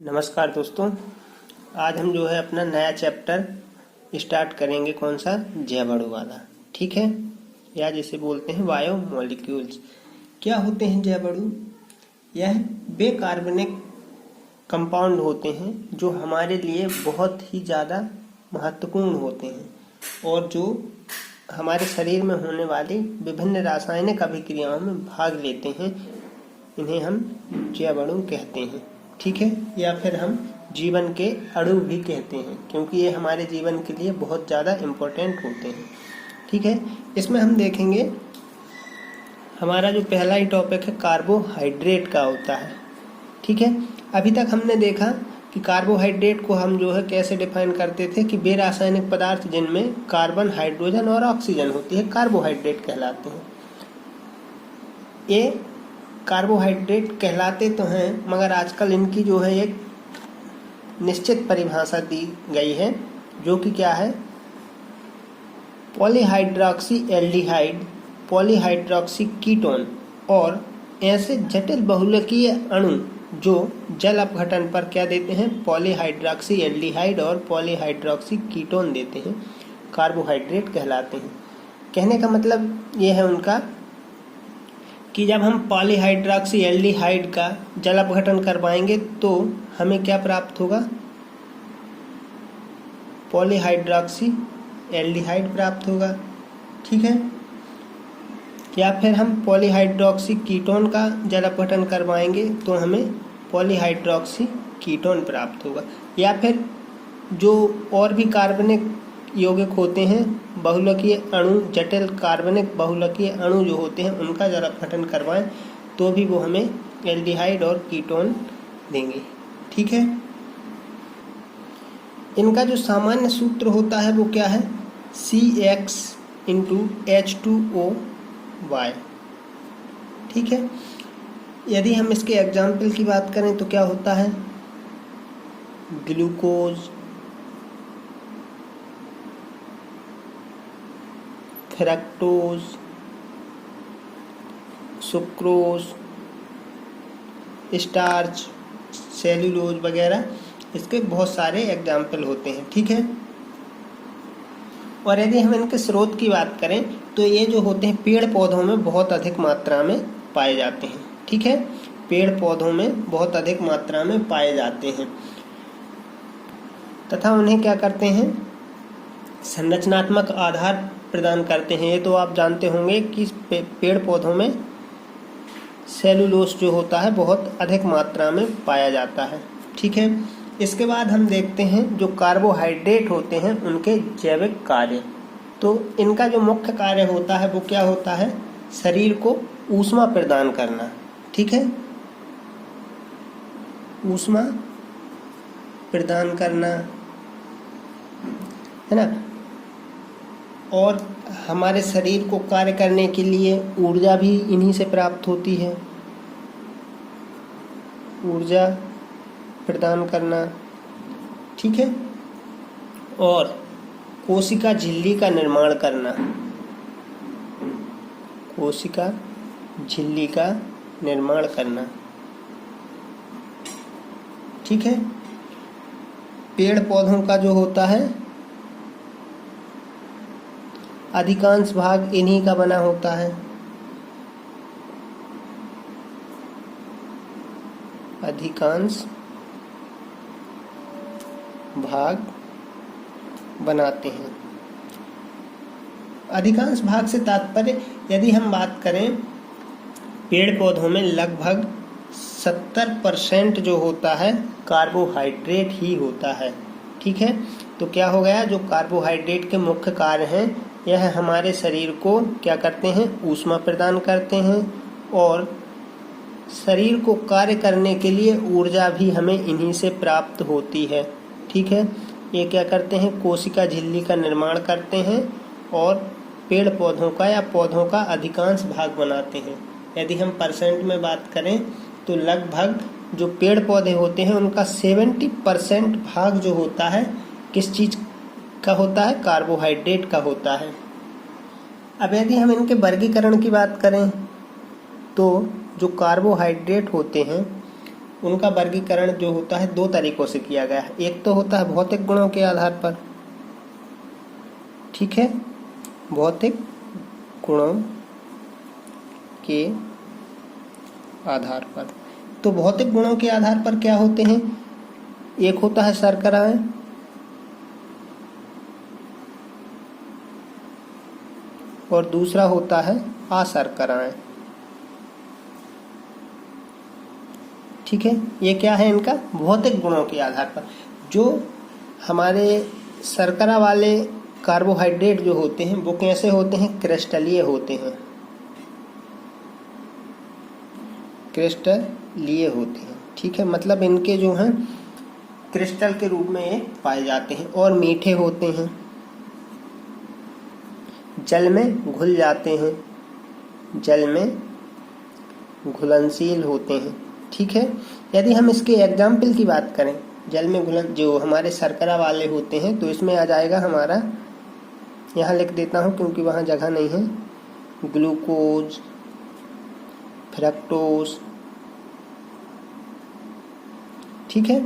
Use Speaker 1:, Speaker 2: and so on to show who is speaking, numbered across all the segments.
Speaker 1: नमस्कार दोस्तों। आज हम जो है अपना नया चैप्टर स्टार्ट करेंगे। कौन सा? जैव अणु वाला। ठीक है, या जिसे बोलते हैं बायो मॉलिक्यूल्स। क्या होते हैं जैव अणु? यह वे कार्बनिक कंपाउंड होते हैं जो हमारे लिए बहुत ही ज़्यादा महत्वपूर्ण होते हैं और जो हमारे शरीर में होने वाली विभिन्न रासायनिक अभिक्रियाओं में भाग लेते हैं। इन्हें हम जैव अणु कहते हैं। ठीक है, या फिर हम जीवन के अणु भी कहते हैं, क्योंकि ये हमारे जीवन के लिए बहुत ज़्यादा इम्पोर्टेंट होते हैं। ठीक है, इसमें हम देखेंगे हमारा जो पहला ही टॉपिक है कार्बोहाइड्रेट का होता है। ठीक है, अभी तक हमने देखा कि कार्बोहाइड्रेट को हम जो है कैसे डिफाइन करते थे कि वे रासायनिक पदार्थ जिनमें कार्बन, हाइड्रोजन और ऑक्सीजन होती है कार्बोहाइड्रेट कहलाते हैं। ये कार्बोहाइड्रेट कहलाते तो हैं, मगर आजकल इनकी जो है एक निश्चित परिभाषा दी गई है, जो कि क्या है? पॉलीहाइड्रॉक्सी एल्डिहाइड, पॉलीहाइड्रॉक्सी कीटोन और ऐसे जटिल बहुलकीय अणु जो जल अपघटन पर क्या देते हैं? पॉलीहाइड्रॉक्सी एल्डिहाइड और पॉलीहाइड्रॉक्सी कीटोन देते हैं, कार्बोहाइड्रेट कहलाते हैं। कहने का मतलब ये है उनका कि जब हम पॉलीहाइड्रॉक्सी एल्डिहाइड का जल अपघटन करवाएंगे तो हमें क्या प्राप्त होगा? पॉलीहाइड्रॉक्सी एल्डिहाइड प्राप्त होगा। ठीक है, या फिर हम पॉलीहाइड्रॉक्सी कीटोन का जल अपघटन करवाएंगे तो हमें पॉलीहाइड्रॉक्सी कीटोन प्राप्त होगा। या फिर जो और भी कार्बनिक यौगिक होते हैं, बहुलकीय अणु, जटिल कार्बनिक बहुलकीय अणु जो होते हैं, उनका जल अपघटन करवाएं तो भी वो हमें एल्डिहाइड और कीटोन देंगे। ठीक है, इनका जो सामान्य सूत्र होता है वो क्या है? CX×H2OY। ठीक है, यदि हम इसके एग्जाम्पल की बात करें तो क्या होता है? Glucose, fructose, sucrose, starch, cellulose वगैरह इसके बहुत सारे एग्जाम्पल होते हैं। ठीक है, और यदि हम इनके स्रोत की बात करें तो ये जो होते हैं पेड़ पौधों में बहुत अधिक मात्रा में पाए जाते हैं। ठीक है, पेड़ पौधों में बहुत अधिक मात्रा में पाए जाते हैं तथा उन्हें क्या करते हैं? संरचनात्मक आधार प्रदान करते हैं। ये तो आप जानते होंगे कि पेड़ पौधों में सेलुलोज जो होता है बहुत अधिक मात्रा में पाया जाता है। ठीक है, इसके बाद हम देखते हैं जो कार्बोहाइड्रेट होते हैं उनके जैविक कार्य। तो इनका जो मुख्य कार्य होता है वो क्या होता है? शरीर को ऊष्मा प्रदान करना। ठीक है, ऊष्मा प्रदान करना है ना, और हमारे शरीर को कार्य करने के लिए ऊर्जा भी इन्हीं से प्राप्त होती है। ऊर्जा प्रदान करना। ठीक है, और कोशिका झिल्ली का निर्माण करना। कोशिका झिल्ली का निर्माण करना। ठीक है, पेड़ पौधों का जो होता है अधिकांश भाग इन्हीं का बना होता है। अधिकांश भाग बनाते हैं। अधिकांश भाग से तात्पर्य, यदि हम बात करें पेड़ पौधों में लगभग 70% जो होता है कार्बोहाइड्रेट ही होता है। ठीक है, तो क्या हो गया? जो कार्बोहाइड्रेट के मुख्य कार्य हैं यह हमारे शरीर को क्या करते हैं? ऊष्मा प्रदान करते हैं और शरीर को कार्य करने के लिए ऊर्जा भी हमें इन्हीं से प्राप्त होती है। ठीक है, ये क्या करते हैं? कोशिका झिल्ली का निर्माण करते हैं और पेड़ पौधों का या पौधों का अधिकांश भाग बनाते हैं। यदि हम परसेंट में बात करें तो लगभग जो पेड़ पौधे होते हैं उनका 70% भाग जो होता है किस चीज़ का होता है? कार्बोहाइड्रेट का होता है। अब यदि हम इनके वर्गीकरण की बात करें तो जो कार्बोहाइड्रेट होते हैं उनका वर्गीकरण जो होता है दो तरीकों से किया गया है। एक तो होता है भौतिक गुणों के आधार पर, ठीक है, भौतिक गुणों के आधार पर। तो भौतिक गुणों के आधार पर क्या होते हैं, एक होता है शर्कराएं और दूसरा होता है अशर्कराएं, ठीक है। ये क्या है, इनका भौतिक गुणों के आधार पर। जो हमारे शर्करा वाले कार्बोहाइड्रेट जो होते हैं वो कैसे होते हैं, क्रिस्टलीय होते हैं, क्रिस्टलीय होते हैं, ठीक है। मतलब इनके जो हैं क्रिस्टल के रूप में ये पाए जाते हैं और मीठे होते हैं, जल में घुल जाते हैं, जल में घुलनशील होते हैं, ठीक है। यदि हम इसके एग्जाम्पल की बात करें, जल में घुलन जो हमारे शर्करा वाले होते हैं, तो इसमें आ जाएगा हमारा, यहाँ लिख देता हूँ क्योंकि वहाँ जगह नहीं है, ग्लूकोज, फ्रक्टोज, ठीक है।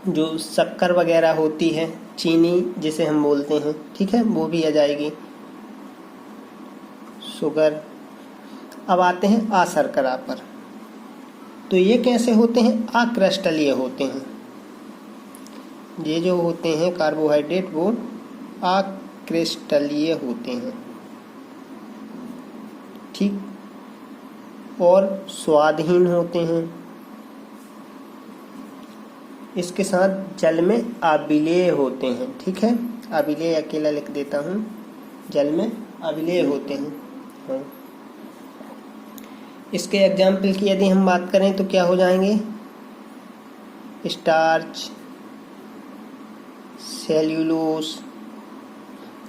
Speaker 1: जो शक्कर वगैरह होती है, चीनी जिसे हम बोलते हैं, ठीक है, वो भी आ जाएगी, शुगर। अब आते हैं अशर्करा पर। तो ये कैसे होते हैं, अक्रिस्टलीय होते हैं। ये जो होते हैं कार्बोहाइड्रेट वो अक्रिस्टलीय होते हैं, ठीक, और स्वादहीन होते हैं। इसके साथ जल में अविलेय होते हैं, ठीक है। अविलेय अकेला लिख देता हूँ, जल में अविलेय होते हैं। हाँ। इसके एग्जाम्पल की यदि हम बात करें तो क्या हो जाएंगे, स्टार्च, सेल्यूलोस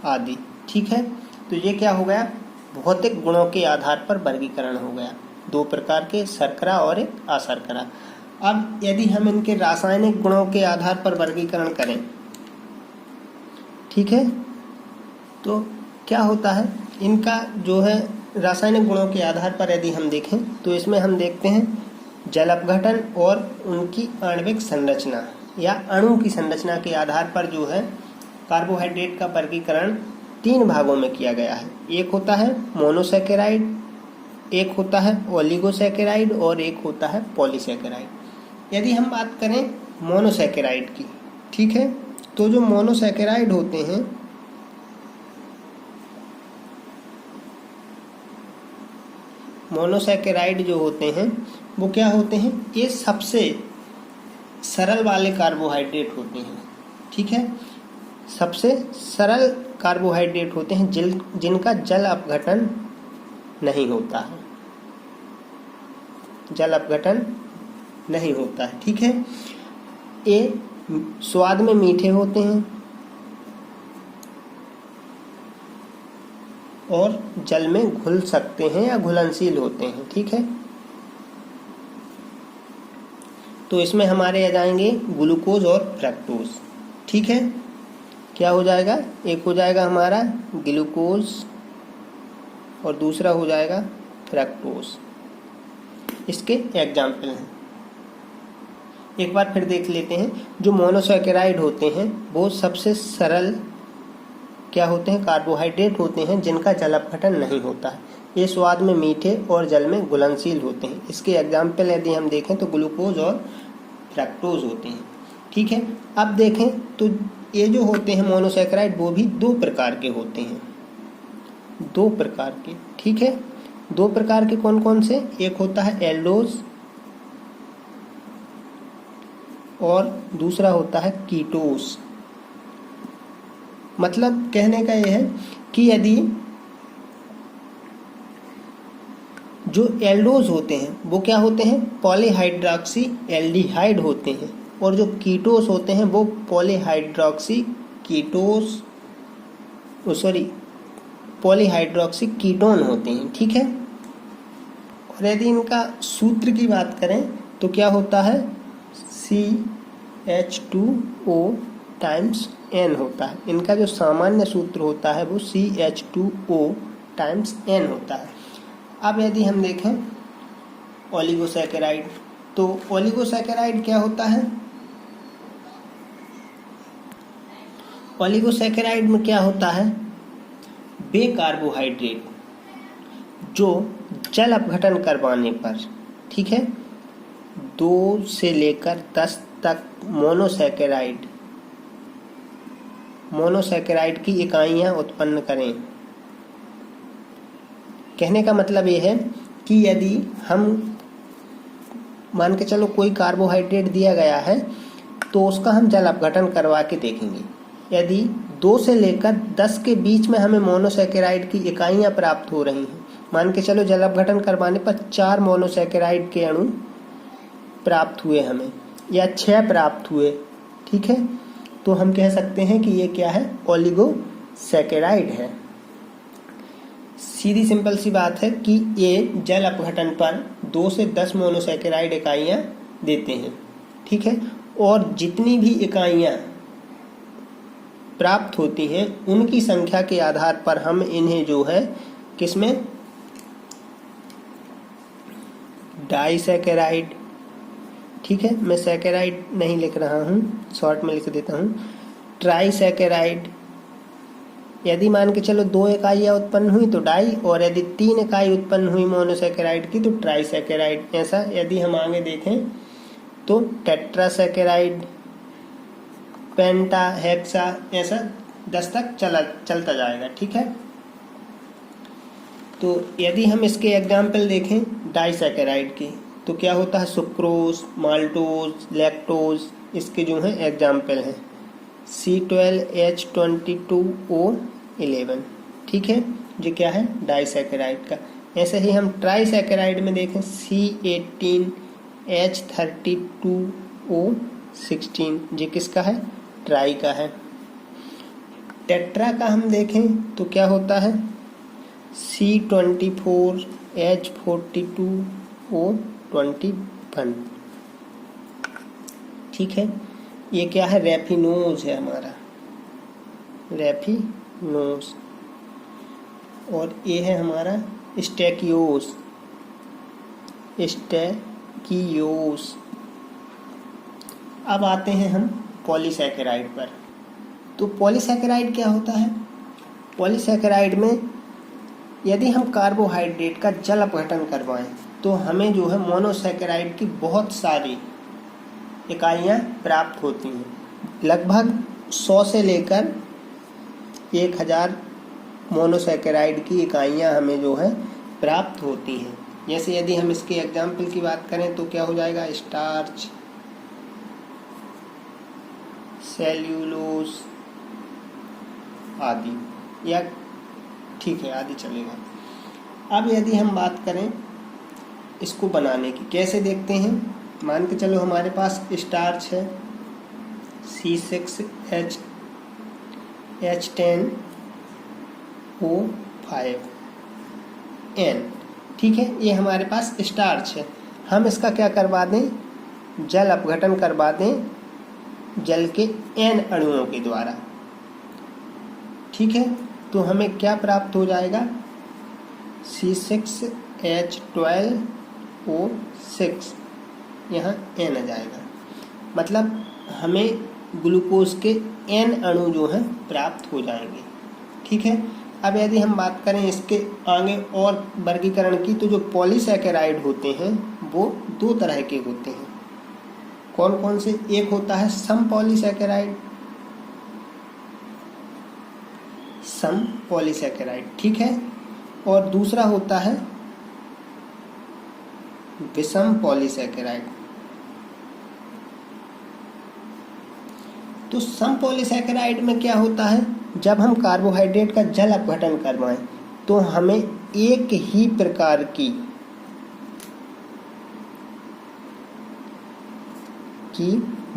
Speaker 1: आदि, ठीक है। तो ये क्या हो गया, भौतिक गुणों के आधार पर वर्गीकरण हो गया, दो प्रकार के, शर्करा और एक अशर्करा। अब यदि हम इनके रासायनिक गुणों के आधार पर वर्गीकरण करें, ठीक है, तो क्या होता है, इनका जो है रासायनिक गुणों के आधार पर यदि हम देखें तो इसमें हम देखते हैं जल अपघटन और उनकी आणविक संरचना या अणु की संरचना के आधार पर जो है कार्बोहाइड्रेट का वर्गीकरण तीन भागों में किया गया है। एक होता है मोनोसैकेराइड, एक होता है ओलिगोसैकेराइड और एक होता है पॉलीसैकेराइड। यदि हम बात करें मोनोसैकेराइड की, ठीक है, तो जो मोनोसैकेराइड होते हैं मोनोसैकेराइड जो होते हैं वो क्या होते हैं, ये सबसे सरल वाले कार्बोहाइड्रेट होते हैं, ठीक है। सबसे सरल कार्बोहाइड्रेट होते हैं जिनका जल अपघटन नहीं होता है, जल अपघटन नहीं होता है, ठीक है। ये स्वाद में मीठे होते हैं और जल में घुल सकते हैं या घुलनशील होते हैं, ठीक है। तो इसमें हमारे आ जाएंगे ग्लूकोज और फ्रक्टोज, ठीक है। क्या हो जाएगा, एक हो जाएगा हमारा ग्लूकोज और दूसरा हो जाएगा फ्रक्टोज। इसके एग्जाम्पल हैं, एक बार फिर देख लेते हैं। जो मोनोसैकेराइड होते हैं वो सबसे सरल क्या होते हैं, कार्बोहाइड्रेट होते हैं जिनका जल अपघटन नहीं होता है। ये स्वाद में मीठे और जल में घुलनशील होते हैं। इसके एग्जाम्पल यदि हम देखें तो ग्लूकोज और फ्रक्टोज होते हैं, ठीक है। अब देखें तो ये जो होते हैं मोनोसैकेराइड वो भी दो प्रकार के होते हैं, दो प्रकार के, ठीक है। दो प्रकार के कौन कौन से, एक होता है एल्डोज और दूसरा होता है कीटोस। मतलब कहने का यह है कि यदि जो एल्डोज होते हैं वो क्या होते हैं, पॉलीहाइड्रॉक्सी एल्डिहाइड होते हैं, और जो कीटोस होते हैं वो पॉलीहाइड्रॉक्सी कीटोन होते हैं, ठीक है। और यदि इनका सूत्र की बात करें तो क्या होता है, CH2O टाइम्स N होता है। इनका जो सामान्य सूत्र होता है वो CH2O टाइम्स N होता है। अब यदि हम देखें ओलिगोसैकेराइड, तो ओलिगोसैकेराइड क्या होता है? ओलिगोसैकेराइड में क्या होता है? वे कार्बोहाइड्रेट जो जल अपघटन करवाने पर, ठीक है, 2 से लेकर 10 तक मोनोसैकेराइड की इकाइयां उत्पन्न करें। कहने का मतलब ये है कि यदि हम मान के चलो कोई कार्बोहाइड्रेट दिया गया है तो उसका हम जल अपघटन करवा के देखेंगे। यदि 2 से लेकर 10 के बीच में हमें मोनोसैकेराइड की इकाइयां प्राप्त हो रही हैं, मान के चलो जल अपघटन करवाने पर 4 मोनोसैकेराइड के अणु प्राप्त हुए हमें, या 6 प्राप्त हुए, ठीक है, तो हम कह सकते हैं कि ये क्या है? ओलिगोसैकेराइड है। सीधी सिंपल सी बात है कि ये जल अपघटन पर 2 से 10 मोनोसैकेराइड इकाइयां देते हैं, ठीक है, और जितनी भी इकाइयां प्राप्त होती हैं उनकी संख्या के आधार पर हम इन्हें जो है किसमें डाइसैकेराइड, ठीक है, मैं सैकेराइड नहीं लिख रहा हूँ, शॉर्ट में लिख देता हूँ, ट्राइसैकेराइड। यदि मान के चलो 2 इकाइयाँ उत्पन्न हुई तो डाई, और यदि 3 इकाई उत्पन्न हुई मोनोसैकेराइड की तो ट्राइसैकेराइड। ऐसा यदि हम आगे देखें तो टेट्रासैकेराइड, पेंटा, हेक्सा, ऐसा 10 तक चलता जाएगा, ठीक है। तो यदि हम इसके एग्जाम्पल देखें डाइसैकेराइड की तो क्या होता है? सुक्रोज, माल्टोज, लैक्टोज, इसके जो हैं एग्जाम्पल हैं C12H22O11, ठीक है, जो क्या है? डाइसैकेराइड का। ऐसे ही हम ट्राइसैकेराइड में देखें C18H32O16, ये किसका है? ट्राई का है। टेट्रा का हम देखें तो क्या होता है? C24H42O21, ठीक है, ये क्या है? रेफिनोज है हमारा, रेफिनोज। और ये है हमारा स्टेकियोस, स्टेकियोस। अब आते हैं हम पॉलीसैकेराइड पर। तो पॉलीसैकेराइड क्या होता है? पॉलीसैकेराइड में यदि हम कार्बोहाइड्रेट का जल अपघटन करवाएं तो हमें जो है मोनोसैकेराइड की बहुत सारी इकाइयां प्राप्त होती हैं। लगभग 100 से लेकर 1000 मोनोसैकेराइड की इकाइयां हमें जो है प्राप्त होती हैं। जैसे यदि हम इसके एग्जाम्पल की बात करें तो क्या हो जाएगा? स्टार्च, सेल्यूलोज आदि, या ठीक है आदि चलेगा। अब यदि हम बात करें इसको बनाने की, कैसे देखते हैं? मान के चलो हमारे पास स्टार्च है C6H10O5N, ठीक है, ये हमारे पास स्टार्च है। हम इसका क्या करवा दें? जल अपघटन करवा दें जल के N अणुओं के द्वारा, ठीक है, तो हमें क्या प्राप्त हो जाएगा? C6H12O6, यहाँ N आ जाएगा, मतलब हमें ग्लूकोज के N अणु जो हैं प्राप्त हो जाएंगे, ठीक है। अब यदि हम बात करें इसके आगे और वर्गीकरण की, तो जो पॉलीसैकेराइड होते हैं वो 2 तरह के होते हैं। कौन कौन से? एक होता है सम पॉलीसैकेराइड, ठीक है, और दूसरा होता है विषम पॉलीसैकेराइड। तो सम पॉलीसैकेराइड में क्या होता है? जब हम कार्बोहाइड्रेट का जल अपघटन करवाएं तो हमें एक ही प्रकार की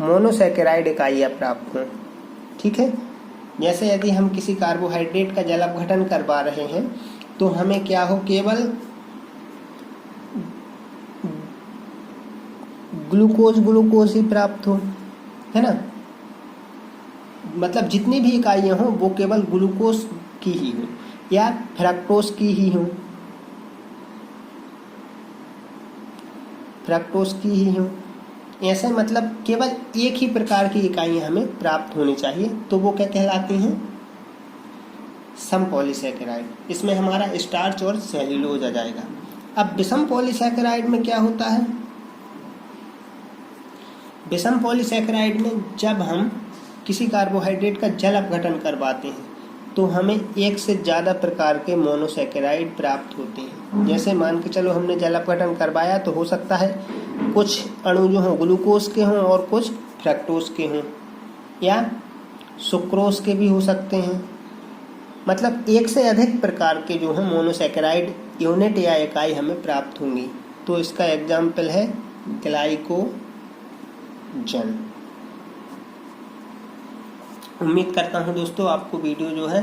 Speaker 1: मोनोसैकेराइड इकाइयां प्राप्त हों, ठीक है। जैसे यदि हम किसी कार्बोहाइड्रेट का जल अपघटन करवा रहे हैं तो हमें क्या हो? केवल ग्लूकोज ही प्राप्त हो, है ना, मतलब जितनी भी इकाइयां हों वो केवल ग्लूकोज की ही हो या फ्रक्टोज की ही हो। फ्रक्टोज की ही हो। ऐसे मतलब केवल एक ही प्रकार की इकाइयाँ हमें प्राप्त होनी चाहिए, तो वो क्या कहलाती हैं? सम पॉलीसैकेराइड। इसमें हमारा स्टार्च और सेल्यूलोज आ जाएगा। अब विषम पॉलीसैकेराइड में क्या होता है? विषम पॉलीसैकेराइड में जब हम किसी कार्बोहाइड्रेट का जल अपघटन करवाते हैं तो हमें एक से ज़्यादा प्रकार के मोनोसैकेराइड प्राप्त होते हैं। जैसे मान के चलो हमने जल अपघटन करवाया तो हो सकता है कुछ अणु जो हों ग्लूकोज के हों और कुछ फ्रक्टोज के हों, या सुक्रोज के भी हो सकते हैं। मतलब एक से अधिक प्रकार के जो हैं मोनोसैकेराइड यूनिट या इकाई हमें प्राप्त होंगी। तो इसका एग्जाम्पल है ग्लाइकोजन। उम्मीद करता हूँ दोस्तों आपको वीडियो जो है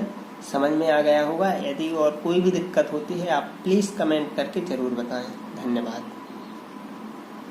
Speaker 1: समझ में आ गया होगा। यदि और कोई भी दिक्कत होती है आप प्लीज़ कमेंट करके ज़रूर बताएं। धन्यवाद।